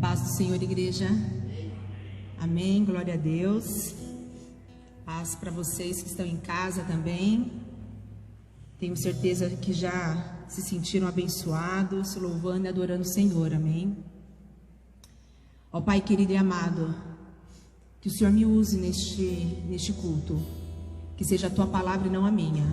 Paz do Senhor, igreja. Amém, glória a Deus. Paz para vocês que estão em casa também. Tenho certeza que já se sentiram abençoados, louvando e adorando o Senhor, amém. Ó Pai querido e amado, que o Senhor me use neste culto, que seja a Tua palavra e não a minha,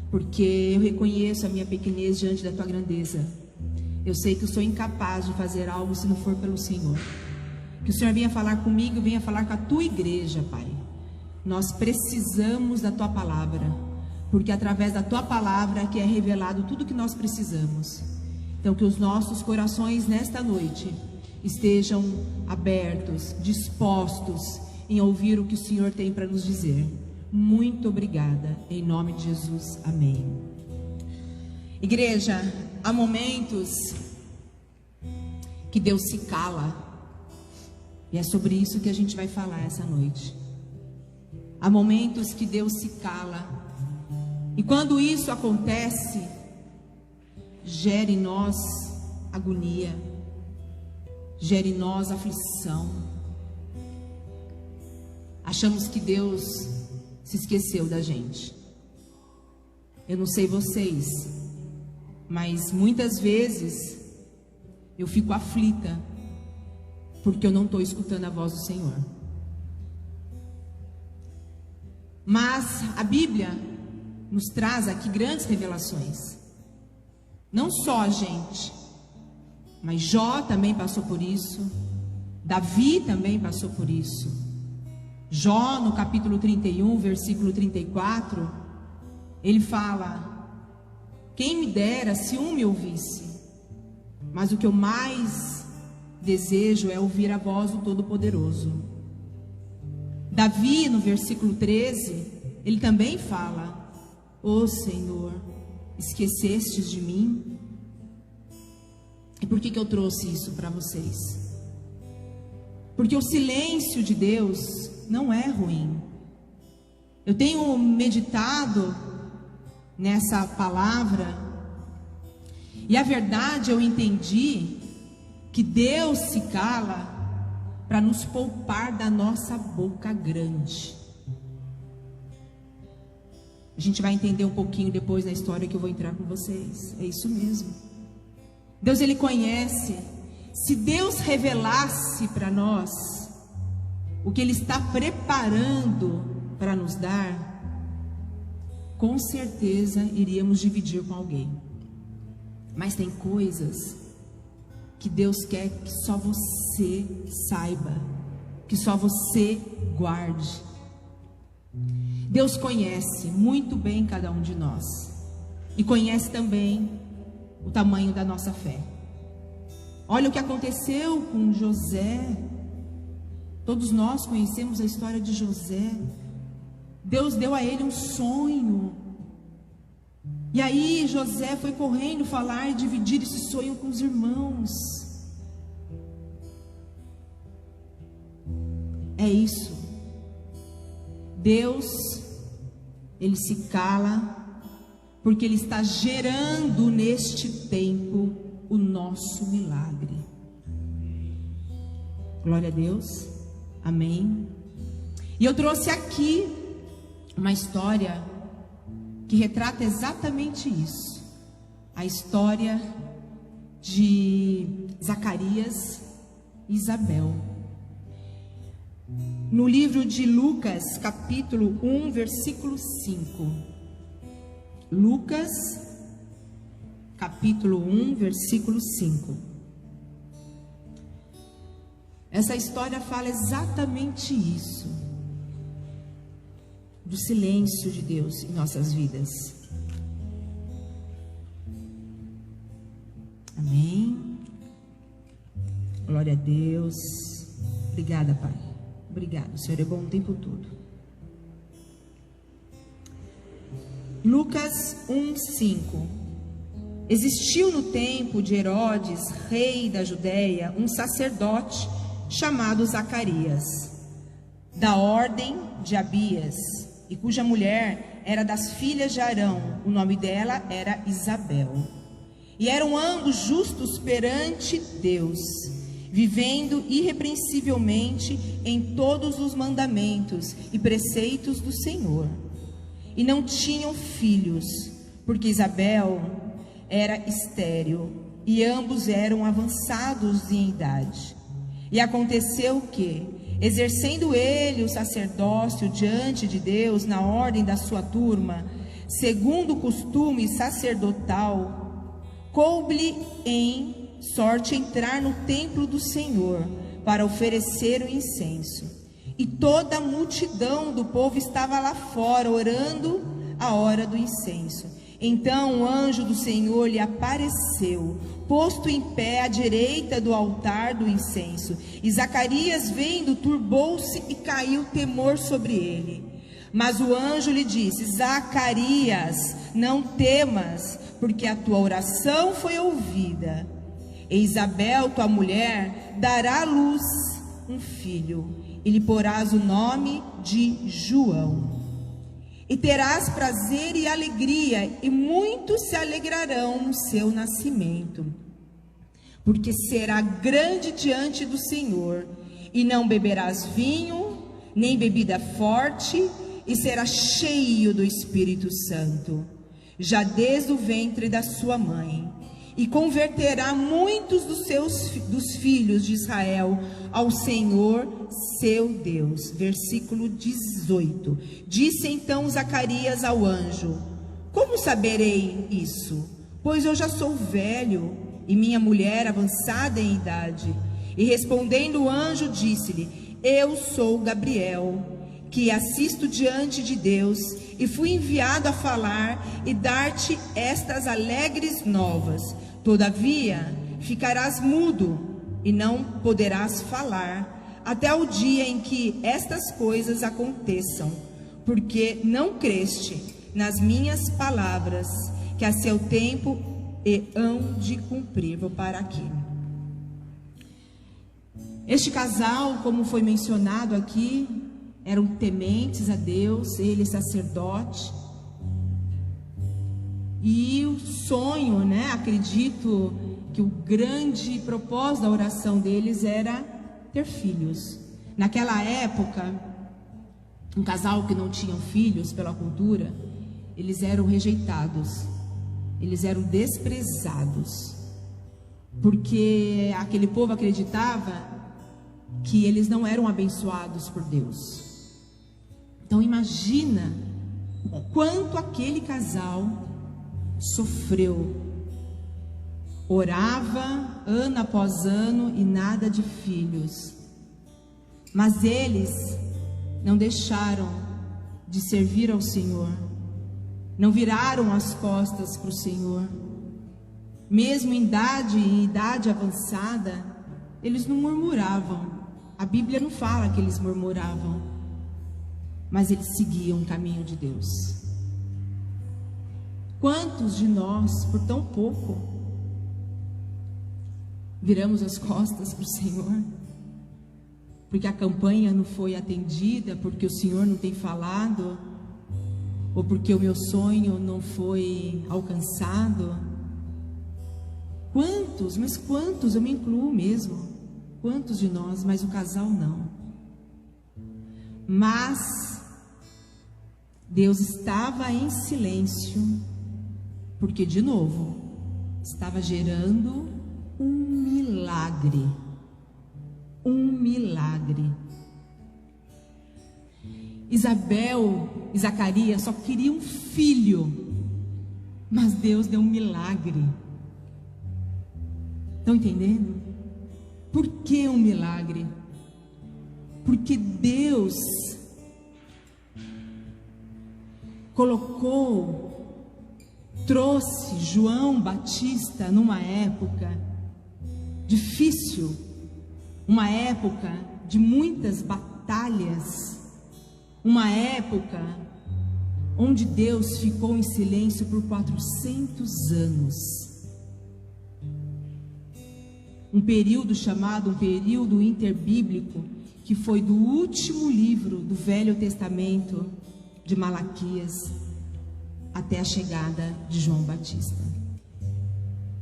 porque eu reconheço a minha pequenez diante da Tua grandeza. Eu sei que eu sou incapaz de fazer algo se não for pelo Senhor. Que o Senhor venha falar comigo, venha falar com a Tua igreja, Pai. Nós precisamos da Tua palavra, porque através da Tua palavra é que é revelado tudo o que nós precisamos. Então que os nossos corações nesta noite estejam abertos, dispostos em ouvir o que o Senhor tem para nos dizer. Muito obrigada, em nome de Jesus, amém. Igreja, há momentos que Deus se cala, e é sobre isso que a gente vai falar essa noite. Há momentos que Deus se cala, e quando isso acontece, gera em nós agonia, gera em nós aflição. Achamos que Deus se esqueceu da gente. Eu não sei vocês, mas muitas vezes eu fico aflita porque eu não estou escutando a voz do Senhor. Mas a Bíblia nos traz aqui grandes revelações. Não só a gente, mas Jó também passou por isso, Davi também passou por isso. Jó, no capítulo 31, versículo 34, ele fala: quem me dera se um me ouvisse, mas o que eu mais desejo é ouvir a voz do Todo-Poderoso. Davi, no versículo 13, ele também fala: ó Senhor, esquecestes de mim? E por que eu trouxe isso para vocês? Porque o silêncio de Deus não é ruim. Eu tenho meditado nessa palavra, e a verdade, eu entendi que Deus se cala para nos poupar da nossa boca grande. A gente vai entender um pouquinho depois na história que eu vou entrar com vocês. É isso mesmo. Deus, Ele conhece. Se Deus revelasse para nós o que Ele está preparando para nos dar, com certeza iríamos dividir com alguém. Mas tem coisas que Deus quer que só você saiba, que só você guarde. Deus conhece muito bem cada um de nós, e conhece também o tamanho da nossa fé. Olha o que aconteceu com José. Todos nós conhecemos a história de José. Deus deu a ele um sonho, e aí José foi correndo falar e dividir esse sonho com os irmãos. É isso. Deus, Ele se cala porque Ele está gerando neste tempo o nosso milagre. Glória a Deus. Amém. E eu trouxe aqui uma história que retrata exatamente isso. A história de Zacarias e Isabel. No livro de Lucas, capítulo 1, versículo 5. Lucas, capítulo 1, versículo 5. Essa história fala exatamente isso, do silêncio de Deus em nossas vidas. Amém. Glória a Deus. Obrigada, Pai. Obrigado, o Senhor é bom o tempo todo. Lucas 1:5. Existiu no tempo de Herodes, rei da Judéia, um sacerdote chamado Zacarias, da ordem de Abias, e cuja mulher era das filhas de Arão. O nome dela era Isabel. e eram ambos justos perante Deus, vivendo irrepreensivelmente em todos os mandamentos e preceitos do Senhor. E não tinham filhos, porque Isabel era estéril, e ambos eram avançados em idade. E aconteceu que, exercendo ele o sacerdócio diante de Deus na ordem da sua turma, segundo o costume sacerdotal, coube-lhe em sorte entrar no templo do Senhor para oferecer o incenso. E toda a multidão do povo estava lá fora, orando a hora do incenso. Então o anjo do Senhor lhe apareceu, posto em pé à direita do altar do incenso. E Zacarias, vendo, turbou-se e caiu temor sobre ele. Mas o anjo lhe disse: Zacarias, não temas, porque a tua oração foi ouvida. E Isabel, tua mulher, dará à luz um filho, e lhe porás o nome de João. E terás prazer e alegria, e muitos se alegrarão no seu nascimento, porque será grande diante do Senhor, e não beberás vinho, nem bebida forte, e será cheio do Espírito Santo, já desde o ventre da sua mãe, e converterá muitos dos filhos de Israel ao Senhor seu Deus. Versículo 18. Disse então Zacarias ao anjo: como saberei isso? Pois eu já sou velho, e minha mulher avançada em idade. E respondendo o anjo, disse-lhe: eu sou Gabriel, que assisto diante de Deus, e fui enviado a falar e dar-te estas alegres novas. Todavia, ficarás mudo e não poderás falar, até o dia em que estas coisas aconteçam, porque não creste nas minhas palavras, que a seu tempo hão de cumprir. Vou parar aqui. Este casal, como foi mencionado aqui, eram tementes a Deus, ele sacerdote. E o sonho, acredito que o grande propósito da oração deles era ter filhos. Naquela época, um casal que não tinham filhos pela cultura, eles eram rejeitados, eles eram desprezados, porque aquele povo acreditava que eles não eram abençoados por Deus. Então imagina o quanto aquele casal sofreu, orava ano após ano e nada de filhos, mas eles não deixaram de servir ao Senhor, não viraram as costas para o Senhor, mesmo em idade avançada, eles não murmuravam. A Bíblia não fala que eles murmuravam, mas eles seguiam o caminho de Deus. Quantos de nós, por tão pouco, viramos as costas para o Senhor? Porque a campanha não foi atendida, porque o Senhor não tem falado, ou porque o meu sonho não foi alcançado? Quantos, mas quantos, eu me incluo mesmo, quantos de nós, mas o casal não. Mas Deus estava em silêncio, porque de novo estava gerando um milagre. Um milagre. Isabel e Zacarias só queriam um filho, mas Deus deu um milagre. Estão entendendo? Por que um milagre? Porque Deus trouxe João Batista numa época difícil, uma época de muitas batalhas, uma época onde Deus ficou em silêncio por 400 anos. Um período chamado um período interbíblico, que foi do último livro do Velho Testamento, de Malaquias, até a chegada de João Batista.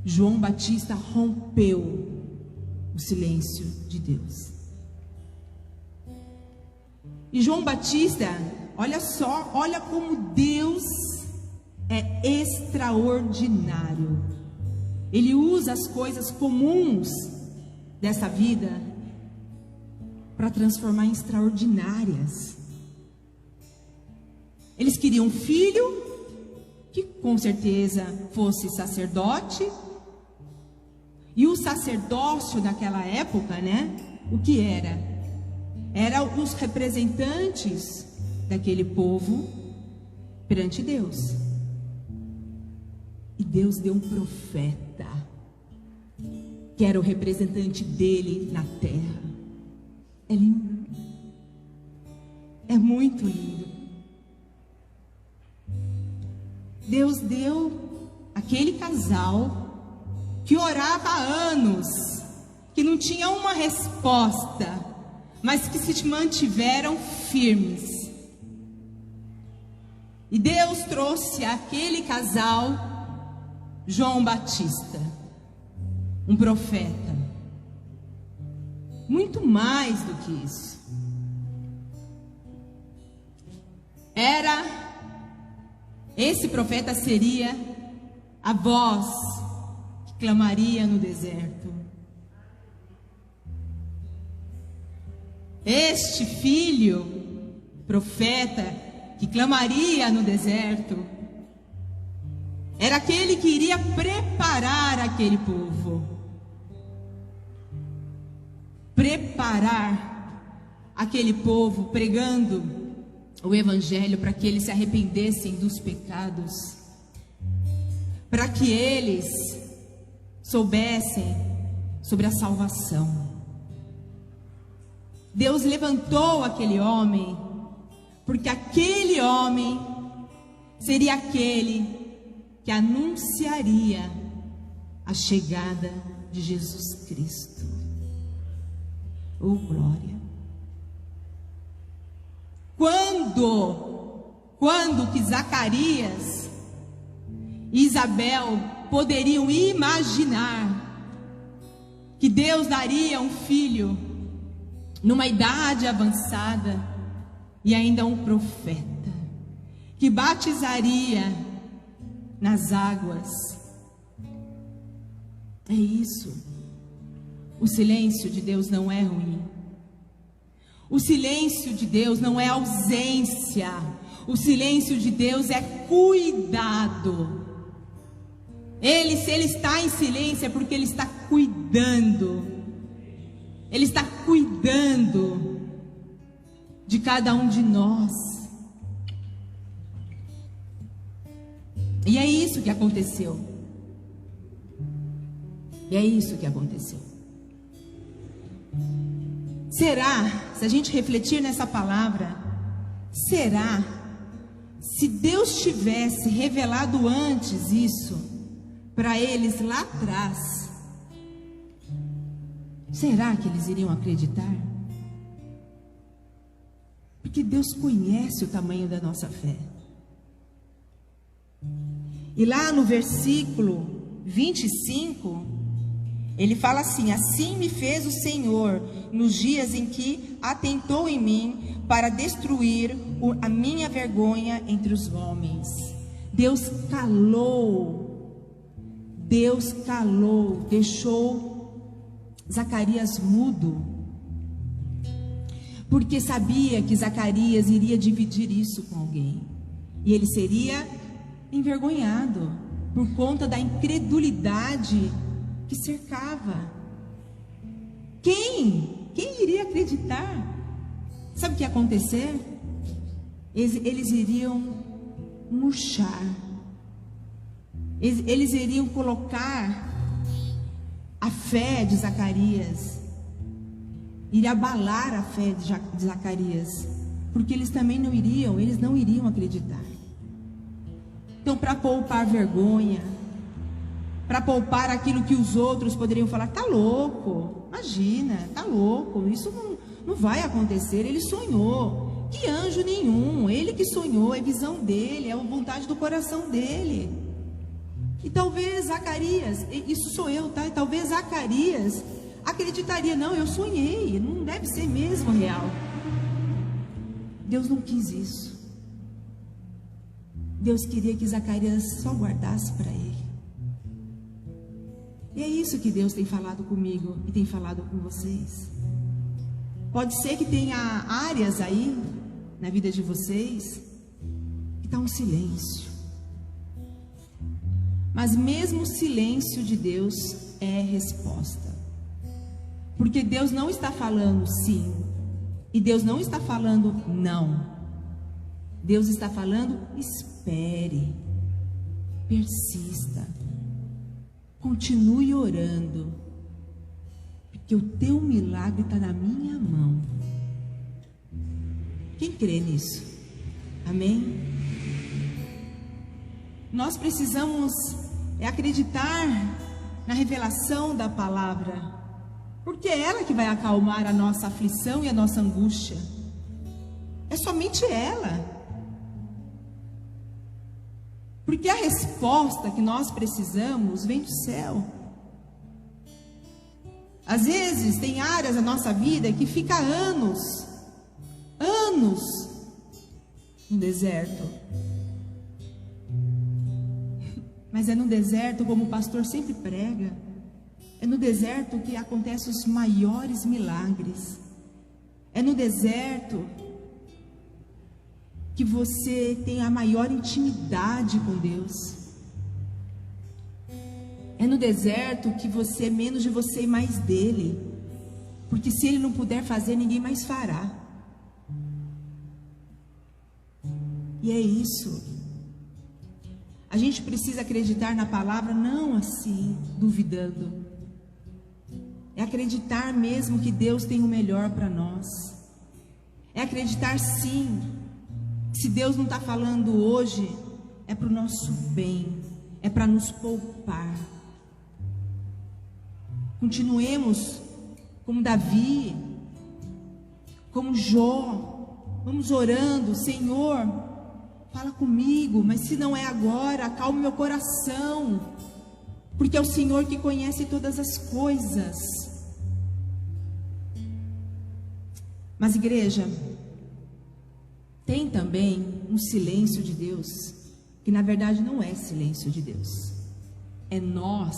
João Batista rompeu o silêncio de Deus. E João Batista, olha só, olha como Deus é extraordinário. Ele usa as coisas comuns dessa vida para transformar em extraordinárias. Eles queriam um filho que com certeza fosse sacerdote. E o sacerdócio naquela época, né? O que era? Eram os representantes daquele povo perante Deus. E Deus deu um profeta, que era o representante dele na terra. É lindo. É muito lindo. Deus deu aquele casal que orava há anos, que não tinha uma resposta, mas que se mantiveram firmes. E Deus trouxe aquele casal João Batista, um profeta. Muito mais do que isso. Esse profeta seria a voz que clamaria no deserto. Este filho, profeta, que clamaria no deserto, era aquele que iria preparar aquele povo. Preparar aquele povo, pregando o evangelho para que eles se arrependessem dos pecados, para que eles soubessem sobre a salvação. Deus levantou aquele homem, porque aquele homem seria aquele que anunciaria a chegada de Jesus Cristo. Oh, glória! Quando que Zacarias e Isabel poderiam imaginar que Deus daria um filho numa idade avançada e ainda um profeta que batizaria nas águas? É isso. O silêncio de Deus não é ruim. O silêncio de Deus não é ausência. O silêncio de Deus é cuidado. Se Ele está em silêncio é porque Ele está cuidando. Ele está cuidando de cada um de nós. E é isso que aconteceu. E é isso que aconteceu. Será, se a gente refletir nessa palavra, será, se Deus tivesse revelado antes isso para eles lá atrás, será que eles iriam acreditar? Porque Deus conhece o tamanho da nossa fé. E lá no versículo 25, ele fala assim: assim me fez o Senhor nos dias em que atentou em mim para destruir a minha vergonha entre os homens. Deus calou, deixou Zacarias mudo, porque sabia que Zacarias iria dividir isso com alguém, e ele seria envergonhado por conta da incredulidade que cercava. Quem iria acreditar? Sabe o que ia acontecer? Eles iriam murchar. Eles iriam colocar a fé de Zacarias, iria abalar a fé de Zacarias, porque eles não iriam acreditar. Então, para poupar vergonha, para poupar aquilo que os outros poderiam falar: tá louco, imagina, tá louco, isso não vai acontecer, ele sonhou. Que anjo nenhum, ele que sonhou, é visão dele, é a vontade do coração dele. E talvez Zacarias, isso sou eu, tá? E talvez Zacarias acreditaria, não, eu sonhei, não deve ser mesmo real. Deus não quis isso. Deus queria que Zacarias só guardasse para ele. E é isso que Deus tem falado comigo e tem falado com vocês. Pode ser que tenha áreas aí na vida de vocês que está um silêncio. Mas mesmo o silêncio de Deus é resposta. Porque Deus não está falando sim. E Deus não está falando não. Deus está falando espere. Persista. Continue orando. Porque o teu milagre está na minha mão. Quem crê nisso? Amém? Nós precisamos acreditar na revelação da palavra, porque é ela que vai acalmar a nossa aflição e a nossa angústia. É somente ela. Porque a resposta que nós precisamos vem do céu. Às vezes tem áreas da nossa vida que fica anos no deserto. Mas é no deserto, como o pastor sempre prega, é no deserto que acontecem os maiores milagres. É no deserto que você tem a maior intimidade com Deus. É no deserto que você é menos de você e mais dele. Porque se ele não puder fazer, ninguém mais fará. E é isso. A gente precisa acreditar na palavra, não assim, duvidando. É acreditar mesmo que Deus tem o melhor para nós. É acreditar sim, que se Deus não está falando hoje, é para o nosso bem, é para nos poupar. Continuemos como Davi, como Jó, vamos orando, Senhor, fala comigo, mas se não é agora, acalme meu coração, porque é o Senhor que conhece todas as coisas. Mas igreja, tem também um silêncio de Deus, que na verdade não é silêncio de Deus, é nós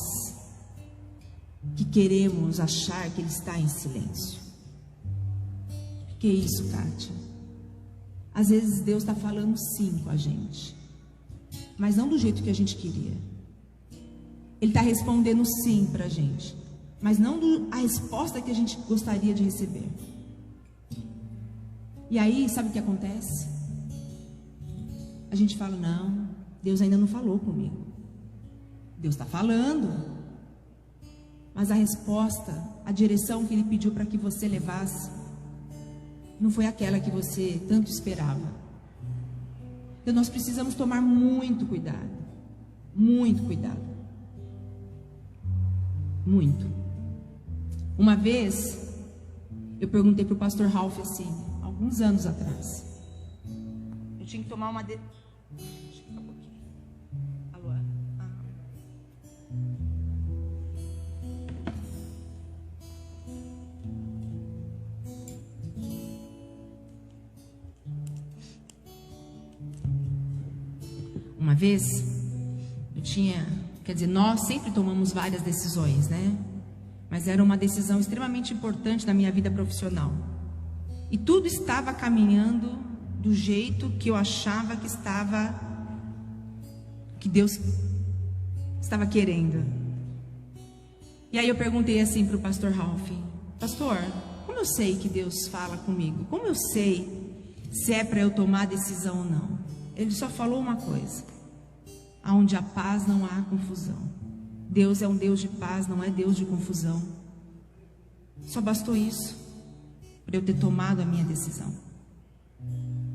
que queremos achar que Ele está em silêncio. Que é isso, Kátia? Às vezes Deus está falando sim com a gente, mas não do jeito que a gente queria. Ele está respondendo sim para a gente, mas não a resposta que a gente gostaria de receber. E aí, sabe o que acontece? A gente fala, não, Deus ainda não falou comigo. Deus está falando, mas a resposta, a direção que Ele pediu para que você levasse, não foi aquela que você tanto esperava. Então nós precisamos tomar muito cuidado. Muito cuidado. Muito. Uma vez, eu perguntei para o pastor Ralph assim, alguns anos atrás. Eu tinha que tomar uma... Alô? Uma vez, nós sempre tomamos várias decisões, né? Mas era uma decisão extremamente importante na minha vida profissional. E tudo estava caminhando do jeito que eu achava que Deus estava querendo. E aí eu perguntei assim para o pastor Ralph, pastor, como eu sei que Deus fala comigo? Como eu sei se é para eu tomar a decisão ou não? Ele só falou uma coisa: aonde há paz não há confusão. Deus é um Deus de paz, não é Deus de confusão. Só bastou isso para eu ter tomado a minha decisão.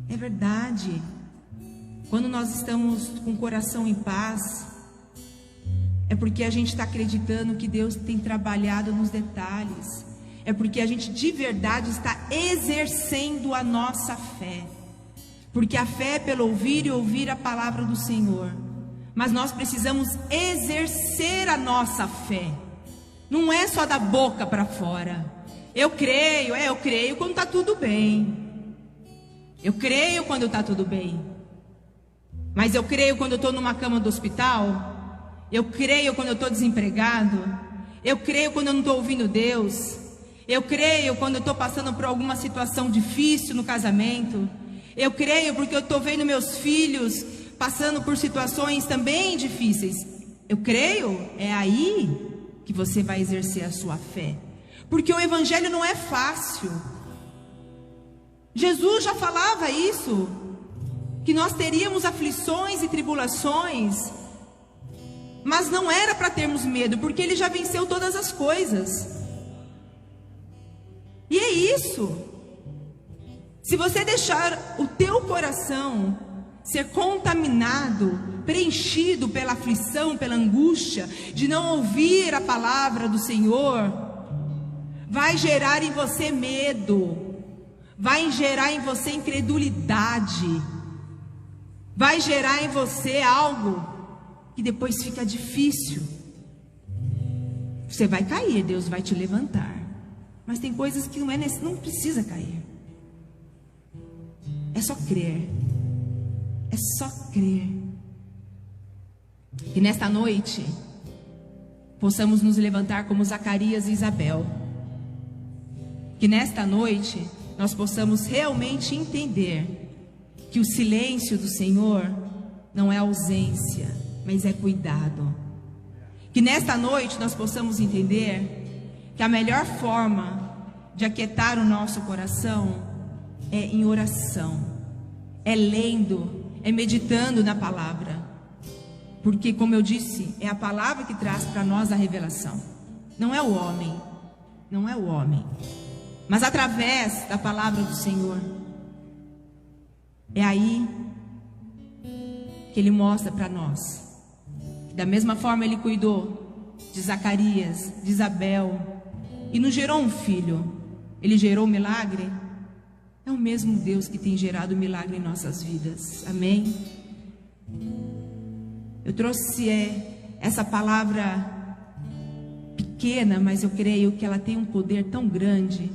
É verdade. Quando nós estamos com o coração em paz, é porque a gente está acreditando que Deus tem trabalhado nos detalhes. É porque a gente de verdade está exercendo a nossa fé. Porque a fé é pelo ouvir e ouvir a palavra do Senhor. mas nós precisamos exercer a nossa fé. Não é só da boca para fora. Eu creio quando está tudo bem. Eu creio quando está tudo bem. Mas eu creio quando eu estou numa cama do hospital. Eu creio quando eu estou desempregado. Eu creio quando eu não estou ouvindo Deus. Eu creio quando eu estou passando por alguma situação difícil no casamento. Eu creio porque eu estou vendo meus filhos passando por situações também difíceis. Eu creio, é aí que você vai exercer a sua fé. Porque o evangelho não é fácil. Jesus já falava isso, que nós teríamos aflições e tribulações, mas não era para termos medo, porque Ele já venceu todas as coisas. E é isso. Se você deixar o teu coração ser contaminado, preenchido pela aflição, pela angústia de não ouvir a palavra do Senhor, vai gerar em você medo, vai gerar em você incredulidade, vai gerar em você algo que depois fica difícil. Você vai cair, Deus vai te levantar, mas tem coisas que não precisa cair. É só crer. É só crer. E nesta noite possamos nos levantar como Zacarias e Isabel. Que nesta noite nós possamos realmente entender que o silêncio do Senhor não é ausência, mas é cuidado. Que nesta noite nós possamos entender que a melhor forma de aquietar o nosso coração é em oração, é lendo, é meditando na palavra. Porque, como eu disse, é a palavra que traz para nós a revelação. Não é o homem, não é o homem, mas através da palavra do Senhor. É aí que Ele mostra para nós. Da mesma forma Ele cuidou de Zacarias, de Isabel, e nos gerou um filho. Ele gerou um milagre. É o mesmo Deus que tem gerado milagre em nossas vidas. Amém? Eu trouxe essa palavra pequena, mas eu creio que ela tem um poder tão grande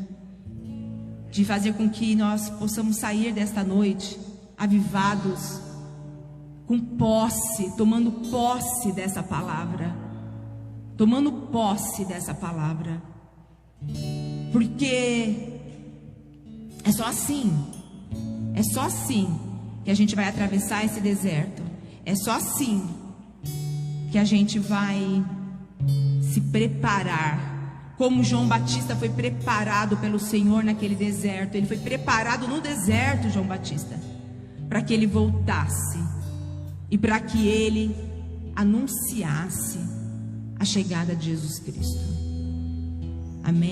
de fazer com que nós possamos sair desta noite avivados, com posse, tomando posse dessa palavra, tomando posse dessa palavra, porque é só assim que a gente vai atravessar esse deserto. É só assim que a gente vai se preparar, como João Batista foi preparado pelo Senhor naquele deserto. Ele foi preparado no deserto, João Batista, para que ele voltasse e para que ele anunciasse a chegada de Jesus Cristo. Amém?